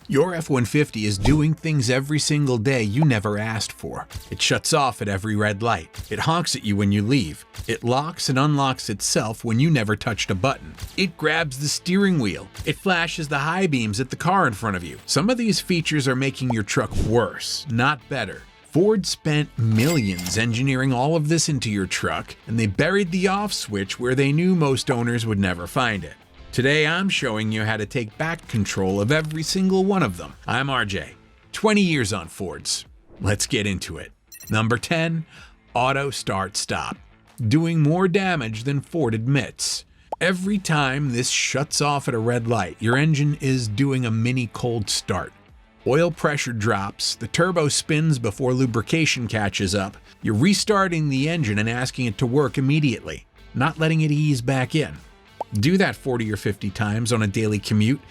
Your F-150 is doing things every single day you never asked for. It shuts off at every red light. It honks at you when you leave. It locks and unlocks itself when you never touched a button. It grabs the steering wheel. It flashes the high beams at the car in front of you. Some of these features are making your truck worse, not better. Ford spent millions engineering all of this into your truck, and they buried the off switch where they knew most owners would never find it. Today, I'm showing you how to take back control of every single one of them. I'm RJ, 20 years on Fords. Let's get into it. Number 10, auto start stop. Doing more damage than Ford admits. Every time this shuts off at a red light, your engine is doing a mini cold start. Oil pressure drops, the turbo spins before lubrication catches up. You're restarting the engine and asking it to work immediately, not letting it ease back in. Do that 40 or 50 times on a daily commute,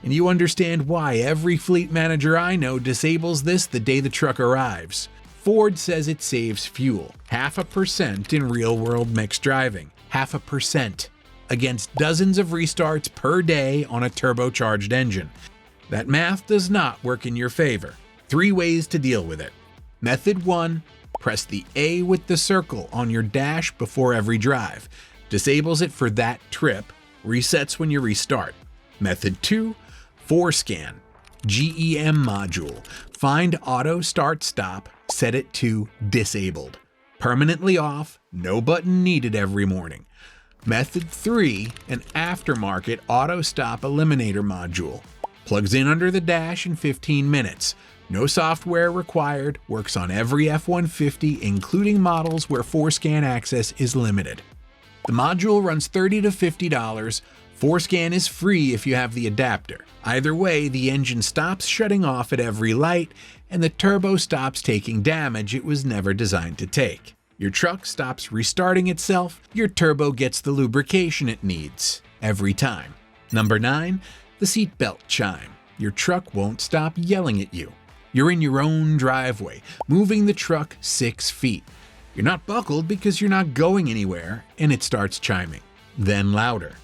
and you understand why every fleet manager I know disables this the day the truck arrives. Ford says it saves fuel, 0.5% in real-world mixed driving, 0.5%, against dozens of restarts per day on a turbocharged engine. That math does not work in your favor. 3 ways to deal with it. Method 1, press the A with the circle on your dash before every drive. Disables it for that trip, resets when you restart. Method 2, ForeScan, GEM module. Find auto start stop, set it to disabled. Permanently off, no button needed every morning. Method 3, an aftermarket auto stop eliminator module. Plugs in under the dash in 15 minutes. No software required, works on every F-150, including models where ForeScan access is limited. The module runs $30 to $50. ForeScan is free if you have the adapter. Either way, the engine stops shutting off at every light, and the turbo stops taking damage it was never designed to take. Your truck stops restarting itself, your turbo gets the lubrication it needs, every time. Number 9, the seatbelt chime. Your truck won't stop yelling at you. You're in your own driveway, moving the truck 6 feet. You're not buckled because you're not going anywhere, and it starts chiming. Then louder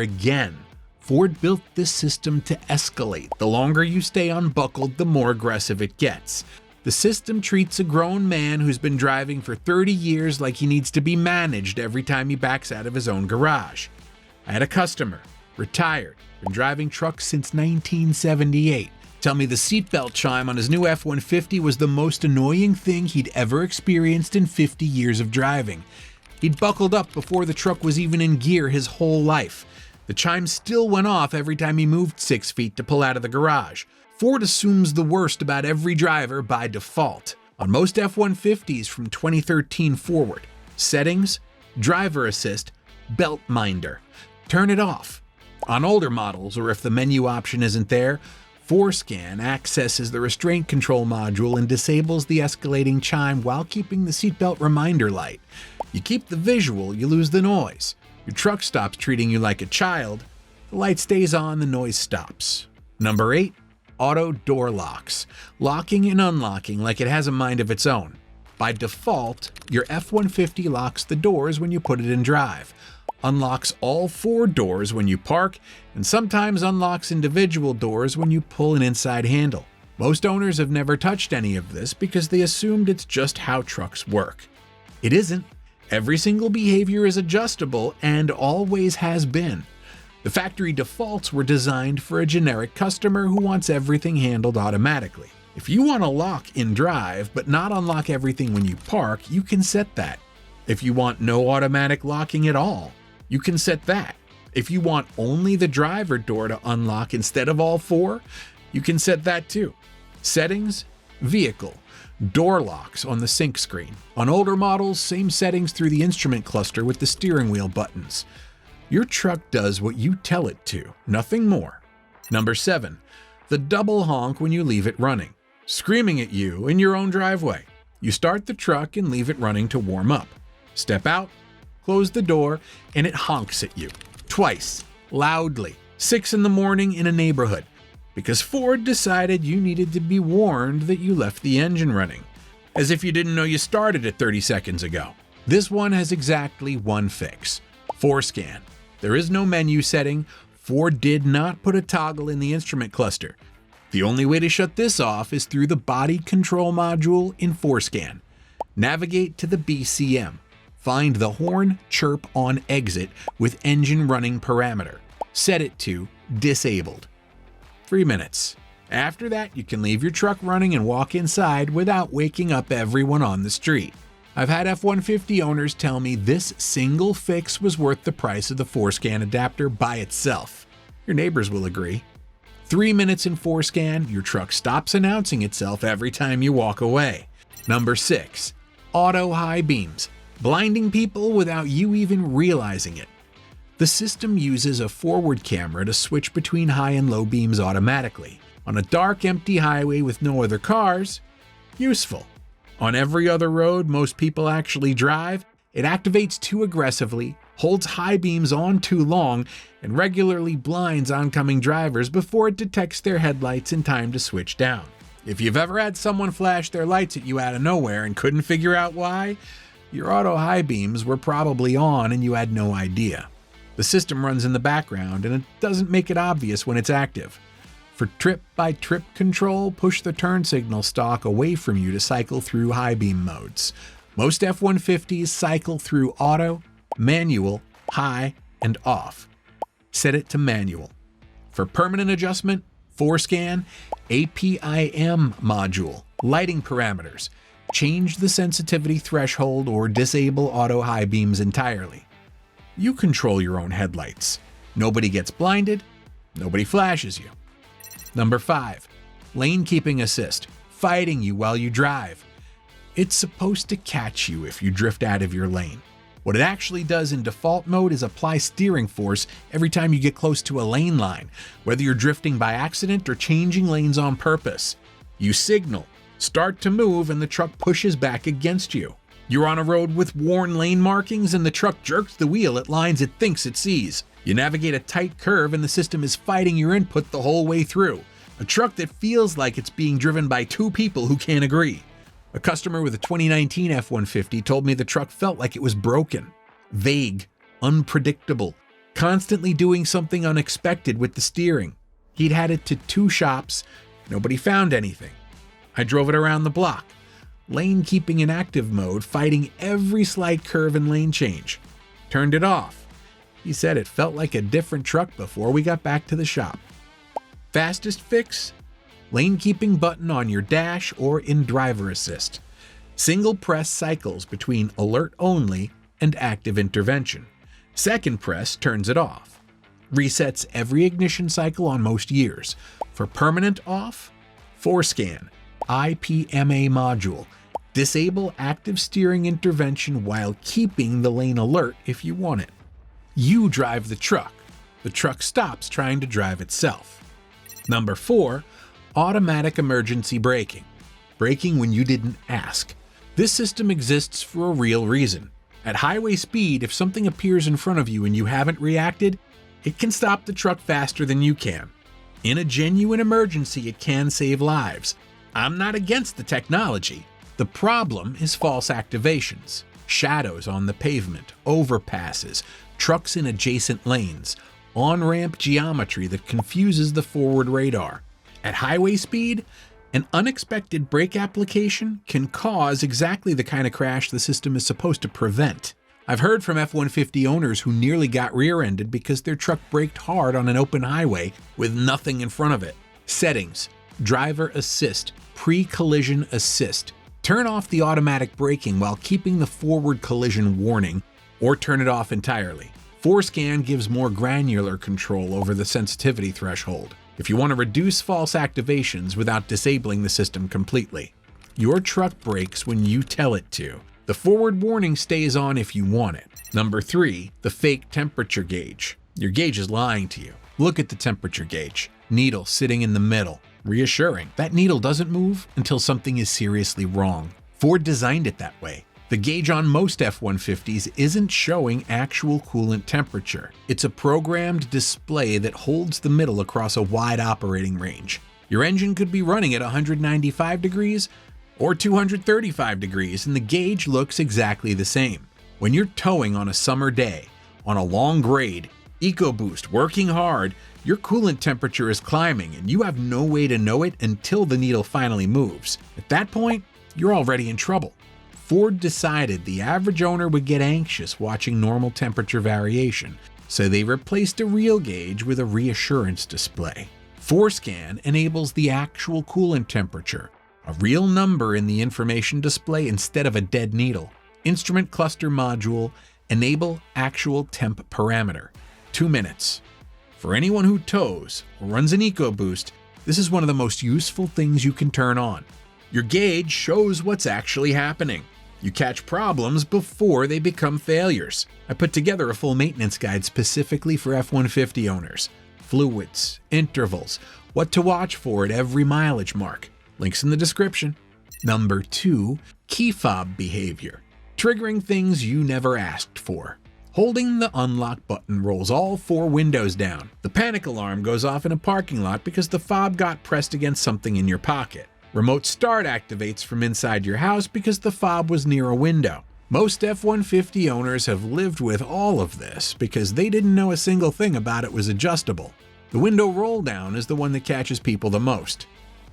again. Ford built this system to escalate. The longer you stay unbuckled, the more aggressive it gets. The system treats a grown man who's been driving for 30 years like he needs to be managed every time he backs out of his own garage. I had a customer, retired, been driving trucks since 1978. Tell me the seatbelt chime on his new F-150 was the most annoying thing he'd ever experienced in 50 years of driving. He'd buckled up before the truck was even in gear his whole life. The chime still went off every time he moved 6 feet to pull out of the garage. Ford assumes the worst about every driver by default. On most F-150s from 2013 forward, settings, driver assist, belt minder. Turn it off. On older models, or if the menu option isn't there, ForeScan accesses the restraint control module and disables the escalating chime while keeping the seatbelt reminder light. You keep the visual, you lose the noise. Your truck stops treating you like a child. The light stays on, the noise stops. Number 8, auto door locks. Locking and unlocking like it has a mind of its own. By default, your F-150 locks the doors when you put it in drive. Unlocks all 4 doors when you park, and sometimes unlocks individual doors when you pull an inside handle. Most owners have never touched any of this because they assumed it's just how trucks work. It isn't. Every single behavior is adjustable and always has been. The factory defaults were designed for a generic customer who wants everything handled automatically. If you want to lock in drive but not unlock everything when you park, you can set that. If you want no automatic locking at all, you can set that. If you want only the driver door to unlock instead of all 4, you can set that too. Settings, vehicle, door locks on the sync screen. On older models, same settings through the instrument cluster with the steering wheel buttons. Your truck does what you tell it to, nothing more. Number 7, the double honk when you leave it running. Screaming at you in your own driveway. You start the truck and leave it running to warm up. Step out, close the door, and it honks at you. Twice, loudly, 6 in the morning in a neighborhood, because Ford decided you needed to be warned that you left the engine running. As if you didn't know you started it 30 seconds ago. This one has exactly one fix. ForeScan. There is no menu setting. Ford did not put a toggle in the instrument cluster. The only way to shut this off is through the body control module in ForeScan. Navigate to the BCM. Find the horn chirp on exit with engine running parameter. Set it to disabled. 3 minutes. After that, you can leave your truck running and walk inside without waking up everyone on the street. I've had F-150 owners tell me this single fix was worth the price of the ForeScan adapter by itself. Your neighbors will agree. 3 minutes in ForeScan, your truck stops announcing itself every time you walk away. Number 6. Auto high beams, blinding people without you even realizing it. The system uses a forward camera to switch between high and low beams automatically. On a dark, empty highway with no other cars, useful. On every other road most people actually drive, it activates too aggressively, holds high beams on too long, and regularly blinds oncoming drivers before it detects their headlights in time to switch down. If you've ever had someone flash their lights at you out of nowhere and couldn't figure out why, your auto high beams were probably on and you had no idea. The system runs in the background and it doesn't make it obvious when it's active. For trip-by-trip control, push the turn signal stalk away from you to cycle through high beam modes. Most F-150s cycle through auto, manual, high, and off. Set it to manual. For permanent adjustment, ForeScan, APIM module, lighting parameters. Change the sensitivity threshold or disable auto high beams entirely. You control your own headlights. Nobody gets blinded, nobody flashes you. Number 5. Lane keeping assist, fighting you while you drive. It's supposed to catch you if you drift out of your lane. What it actually does in default mode is apply steering force every time you get close to a lane line, whether you're drifting by accident or changing lanes on purpose. You signal, start to move, and the truck pushes back against you. You're on a road with worn lane markings and the truck jerks the wheel at lines it thinks it sees. You navigate a tight curve and the system is fighting your input the whole way through. A truck that feels like it's being driven by two people who can't agree. A customer with a 2019 F-150 told me the truck felt like it was broken, vague, unpredictable, constantly doing something unexpected with the steering. He'd had it to 2 shops, nobody found anything. I drove it around the block, lane keeping in active mode, fighting every slight curve and lane change. Turned it off. He said it felt like a different truck before we got back to the shop. Fastest fix? Lane keeping button on your dash or in driver assist. Single press cycles between alert only and active intervention. Second press turns it off. Resets every ignition cycle on most years. For permanent off, ForeScan, IPMA module. Disable active steering intervention while keeping the lane alert if you want it. You drive the truck. The truck stops trying to drive itself. Number 4, automatic emergency braking. Braking when you didn't ask. This system exists for a real reason. At highway speed, if something appears in front of you and you haven't reacted, it can stop the truck faster than you can. In a genuine emergency, it can save lives. I'm not against the technology. The problem is false activations, shadows on the pavement, overpasses, trucks in adjacent lanes, on-ramp geometry that confuses the forward radar. At highway speed, an unexpected brake application can cause exactly the kind of crash the system is supposed to prevent. I've heard from F-150 owners who nearly got rear-ended because their truck braked hard on an open highway with nothing in front of it. Settings, driver assist, pre-collision assist. Turn off the automatic braking while keeping the forward collision warning, or turn it off entirely. ForeScan gives more granular control over the sensitivity threshold if you want to reduce false activations without disabling the system completely. Your truck brakes when you tell it to. The forward warning stays on if you want it. Number 3, the fake temperature gauge. Your gauge is lying to you. Look at the temperature gauge. Needle sitting in the middle. Reassuring. That needle doesn't move until something is seriously wrong. Ford designed it that way. The gauge on most F-150s isn't showing actual coolant temperature. It's a programmed display that holds the middle across a wide operating range. Your engine could be running at 195 degrees or 235 degrees, and the gauge looks exactly the same. When you're towing on a summer day, on a long grade, EcoBoost working hard, Your coolant temperature is climbing and you have no way to know it until the needle finally moves. At that point, you're already in trouble. Ford decided the average owner would get anxious watching normal temperature variation, so they replaced a real gauge with a reassurance display. ForScan enables the actual coolant temperature, a real number in the information display instead of a dead needle. Instrument cluster module, enable actual temp parameter, 2 minutes. For anyone who tows or runs an EcoBoost, this is one of the most useful things you can turn on. Your gauge shows what's actually happening. You catch problems before they become failures. I put together a full maintenance guide specifically for F-150 owners. Fluids, intervals, what to watch for at every mileage mark. Links in the description. Number 2, key fob behavior. Triggering things you never asked for. Holding the unlock button rolls all 4 windows down. The panic alarm goes off in a parking lot because the fob got pressed against something in your pocket. Remote start activates from inside your house because the fob was near a window. Most F-150 owners have lived with all of this because they didn't know a single thing about it was adjustable. The window roll down is the one that catches people the most.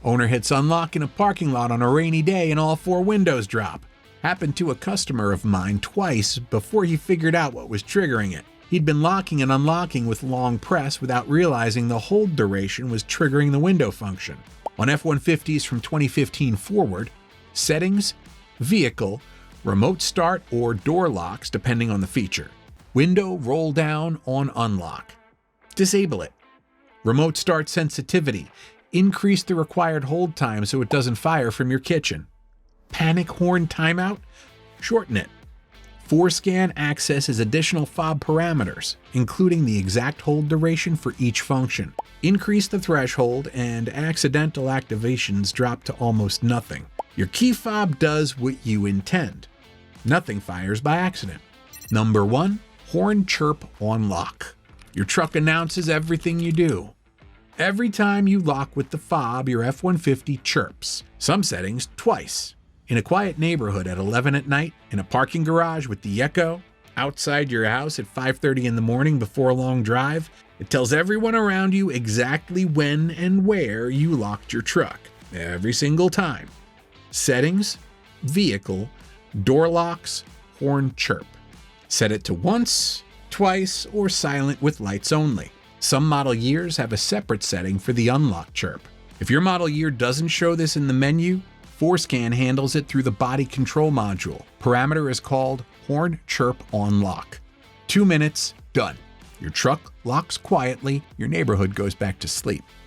Owner hits unlock in a parking lot on a rainy day and all 4 windows drop. Happened to a customer of mine twice before he figured out what was triggering it. He'd been locking and unlocking with long press without realizing the hold duration was triggering the window function. On F-150s from 2015 forward, settings, vehicle, remote start or door locks depending on the feature. Window roll down on unlock. Disable it. Remote start sensitivity. Increase the required hold time so it doesn't fire from your kitchen. Panic horn timeout? Shorten it. ForScan accesses additional fob parameters, including the exact hold duration for each function. Increase the threshold and accidental activations drop to almost nothing. Your key fob does what you intend. Nothing fires by accident. Number 1, horn chirp on lock. Your truck announces everything you do. Every time you lock with the fob, your F-150 chirps. Some settings twice. In a quiet neighborhood at 11 at night, in a parking garage with the echo, outside your house at 5:30 in the morning before a long drive, it tells everyone around you exactly when and where you locked your truck, every single time. Settings, vehicle, door locks, horn chirp. Set it to once, twice, or silent with lights only. Some model years have a separate setting for the unlock chirp. If your model year doesn't show this in the menu, ForScan handles it through the body control module. Parameter is called horn chirp on lock. 2 minutes, done. Your truck locks quietly, your neighborhood goes back to sleep.